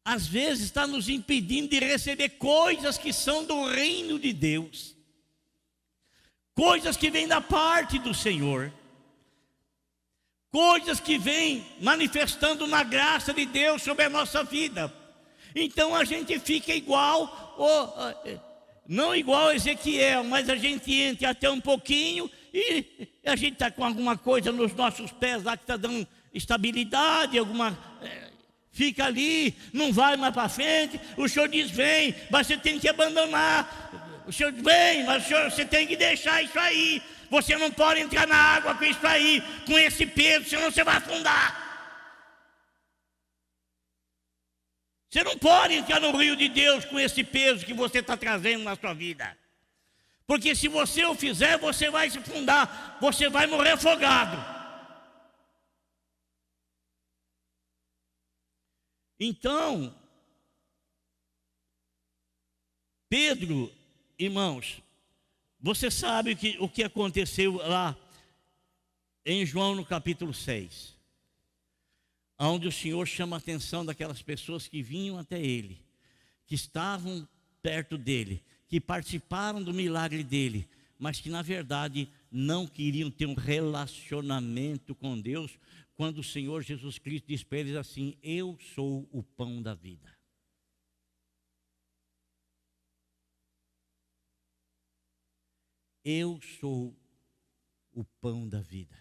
às vezes está nos impedindo de receber coisas que são do reino de Deus, coisas que vêm da parte do Senhor, coisas que vêm manifestando uma graça de Deus sobre a nossa vida. Então a gente fica igual, não igual a Ezequiel, mas a gente entra até um pouquinho e a gente está com alguma coisa nos nossos pés lá que está dando estabilidade, fica ali, não vai mais para frente. O Senhor diz: vem, mas você tem que abandonar. O Senhor diz: vem, mas você tem que deixar isso aí. Você não pode entrar na água com isso aí, com esse peso, senão você vai afundar. Você não pode entrar no rio de Deus com esse peso que você está trazendo na sua vida. Porque se você o fizer, você vai se afundar, você vai morrer afogado. Então, Pedro, irmãos, você sabe o que aconteceu lá em João no capítulo 6, onde o Senhor chama a atenção daquelas pessoas que vinham até Ele, que estavam perto dEle, que participaram do milagre dEle, mas que na verdade não queriam ter um relacionamento com Deus, quando o Senhor Jesus Cristo diz para eles assim: eu sou o pão da vida. Eu sou o pão da vida.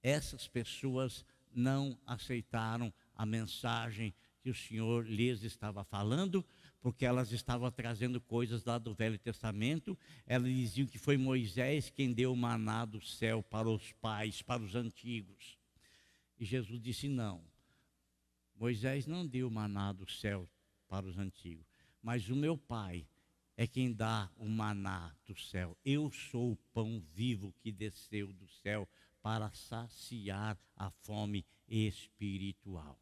Essas pessoas não aceitaram a mensagem que o Senhor lhes estava falando, porque elas estavam trazendo coisas lá do Velho Testamento. Elas diziam que foi Moisés quem deu o maná do céu para os pais, para os antigos. E Jesus disse: não, Moisés não deu o maná do céu para os antigos, mas o meu Pai é quem dá o maná do céu. Eu sou o pão vivo que desceu do céu para saciar a fome espiritual.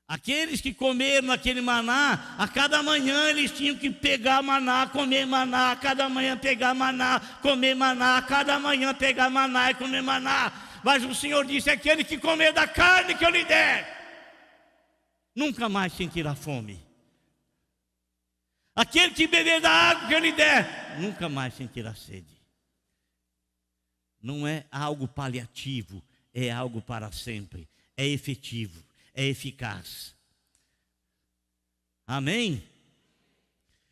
Aqueles que comeram aquele maná, a cada manhã eles tinham que pegar maná, comer maná, a cada manhã pegar maná, comer maná, a cada manhã pegar maná e comer maná. Mas o Senhor disse: aquele que comer da carne que eu lhe der, nunca mais sentirá fome. Aquele que beber da água que eu lhe der, nunca mais sentirá sede. Não é algo paliativo, é algo para sempre, é efetivo, é eficaz. Amém?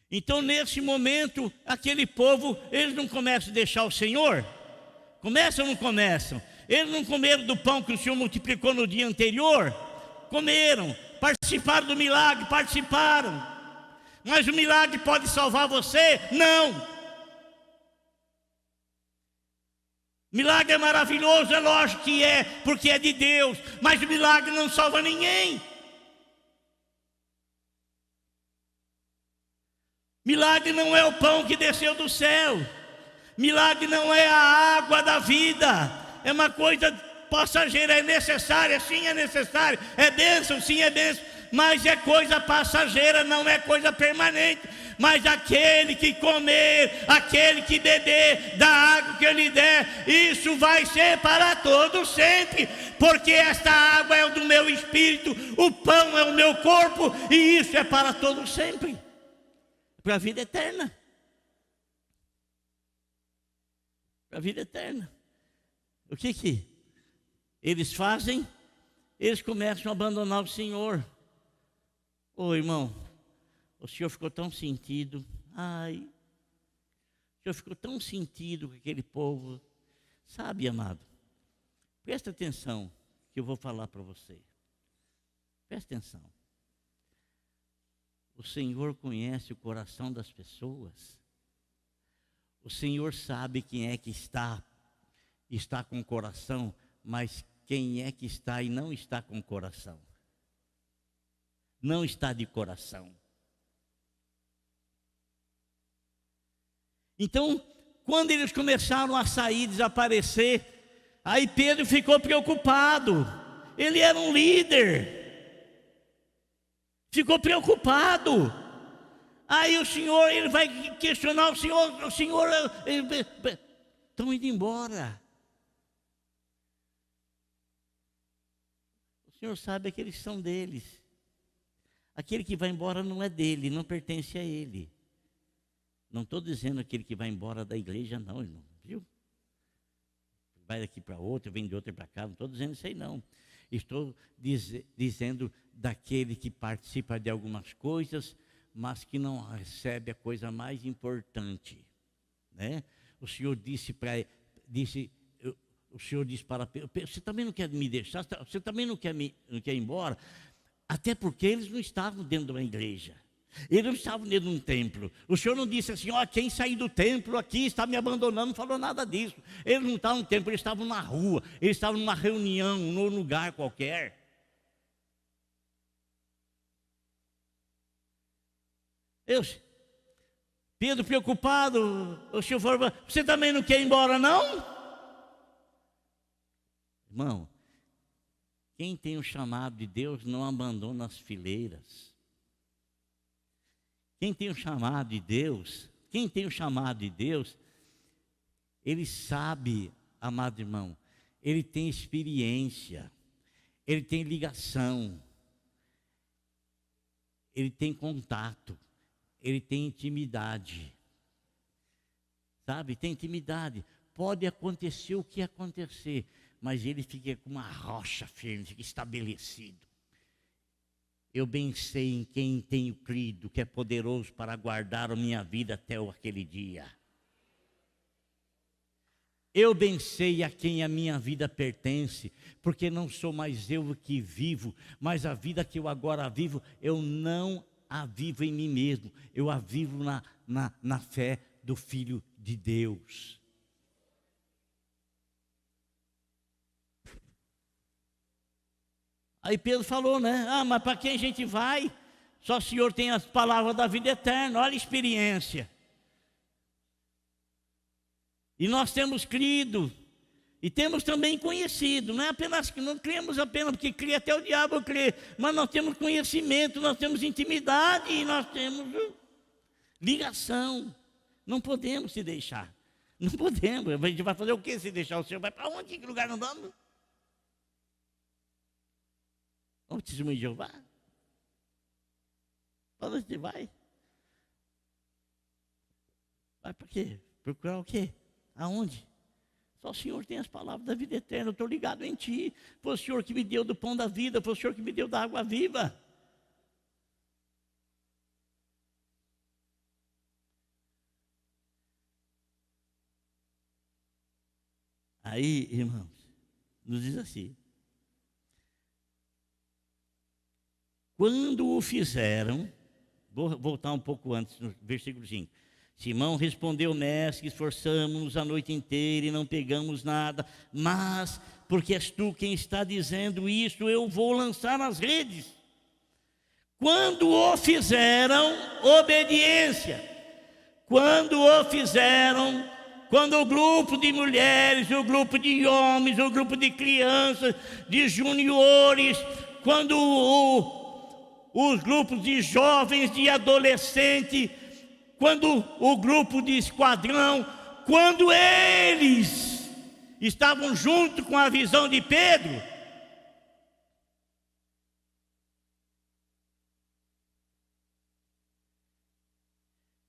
Então nesse momento, aquele povo, eles não começam a deixar o Senhor? Começam ou não começam? Eles não comeram do pão que o Senhor multiplicou no dia anterior? Comeram, participaram do milagre, participaram. Mas o milagre pode salvar você? Não. Milagre é maravilhoso, é lógico que é, porque é de Deus, mas o milagre não salva ninguém. Milagre não é o pão que desceu do céu. Milagre não é a água da vida. É uma coisa passageira, é necessária, sim é necessária. É bênção, sim é bênção, mas é coisa passageira, não é coisa permanente. Mas aquele que comer, aquele que beber da água que eu lhe der, isso vai ser para todo sempre, porque esta água é do meu espírito, o pão é o meu corpo, e isso é para todo sempre, para a vida eterna. Para a vida eterna. O que eles fazem? Eles começam a abandonar o Senhor. Ô irmão, o Senhor ficou tão sentido. Ai, o Senhor ficou tão sentido com aquele povo. Sabe, amado, presta atenção que eu vou falar para você. Presta atenção. O Senhor conhece o coração das pessoas. O Senhor sabe quem é que está com o coração, mas quem é que está e não está com o coração. Não está de coração. Então, quando eles começaram a sair, desaparecer, aí Pedro ficou preocupado. Ele era um líder. Ficou preocupado. Aí o Senhor, ele vai questionar o Senhor, estão indo embora. O Senhor sabe que eles são deles. Aquele que vai embora não é dele, não pertence a ele. Não estou dizendo aquele que vai embora da igreja, não, irmão, viu? Vai daqui para outro, vem de outro para cá, não estou dizendo isso aí, não. Estou dizendo daquele que participa de algumas coisas, mas que não recebe a coisa mais importante, né? O Senhor disse para Pedro, você também não quer me deixar, você também não quer ir embora, até porque eles não estavam dentro de uma igreja, eles não estavam dentro de um templo. O Senhor não disse assim, quem sair do templo aqui está me abandonando, não falou nada disso. Eles não estavam no templo, eles estavam na rua, eles estavam numa reunião, num lugar qualquer. Pedro preocupado, o Senhor falou, você também não quer ir embora não? Irmão, quem tem o chamado de Deus não abandona as fileiras. Quem tem o chamado de Deus, ele sabe, amado irmão, ele tem experiência, ele tem ligação, ele tem contato, ele tem intimidade. Sabe, tem intimidade. Pode acontecer o que acontecer, mas ele fica com uma rocha firme, fica estabelecido. Eu bem sei em quem tenho crido, que é poderoso para guardar a minha vida até aquele dia. Eu bem sei a quem a minha vida pertence, porque não sou mais eu que vivo, mas a vida que eu agora vivo, eu não a vivo em mim mesmo, eu a vivo na fé do Filho de Deus. Aí Pedro falou, né? Mas para quem a gente vai? Só o Senhor tem as palavras da vida eterna, olha a experiência. E nós temos crido, e temos também conhecido, não cremos apenas, porque crê até o diabo crê, mas nós temos conhecimento, nós temos intimidade, e nós temos ligação. Não podemos se deixar, não podemos. A gente vai fazer o que se deixar? O Senhor vai para onde? Que lugar não vamos? Vamos testemunho de Jeová? Para onde você vai? Vai para quê? Procurar o quê? Aonde? Só o Senhor tem as palavras da vida eterna. Eu estou ligado em Ti. Foi o Senhor que me deu do pão da vida. Foi o Senhor que me deu da água viva. Aí, irmãos, nos diz assim. Quando o fizeram, vou voltar um pouco antes, no versículo 5. Simão respondeu, mestre, esforçamos-nos a noite inteira e não pegamos nada, mas porque és tu quem está dizendo isso, eu vou lançar as redes. Quando o fizeram, obediência. Quando o fizeram, quando o grupo de mulheres, o grupo de homens, o grupo de crianças, de juniores, quando os grupos de jovens, de adolescentes, quando o grupo de esquadrão, quando eles estavam junto com a visão de Pedro,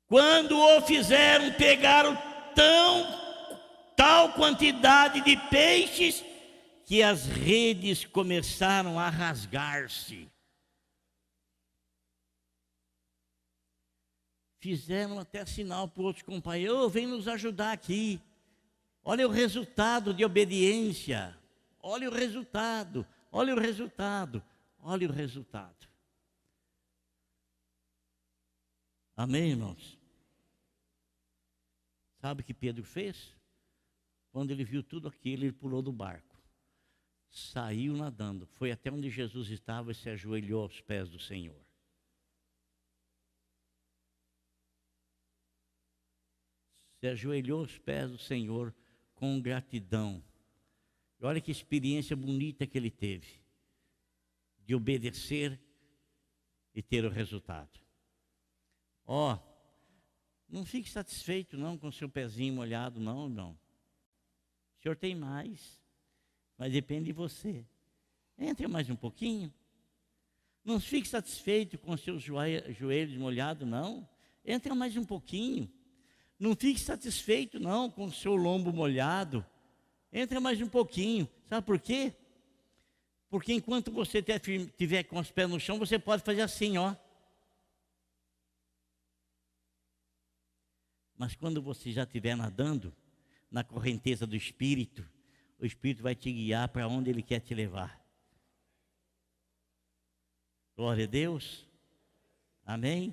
Quando o fizeram, pegaram tal quantidade de peixes que as redes começaram a rasgar-se. Fizeram até sinal para outros companheiros: "Ô, vem nos ajudar aqui. Olha o resultado de obediência. Olha o resultado, olha o resultado, olha o resultado." Amém, irmãos? Sabe o que Pedro fez? Quando ele viu tudo aquilo, ele pulou do barco, saiu nadando, foi até onde Jesus estava e se ajoelhou aos pés do Senhor. Se ajoelhou aos pés do Senhor com gratidão. E olha que experiência bonita que ele teve, de obedecer e ter o resultado. Não fique satisfeito não com o seu pezinho molhado, não, irmão. O Senhor tem mais, mas depende de você. Entre mais um pouquinho. Não fique satisfeito com os seus joelhos molhados, não. Entra mais um pouquinho. Não fique satisfeito não com o seu lombo molhado. Entra mais um pouquinho. Sabe por quê? Porque enquanto você estiver com os pés no chão, você pode fazer assim, ó. Mas quando você já estiver nadando na correnteza do Espírito, o Espírito vai te guiar para onde Ele quer te levar. Glória a Deus. Amém?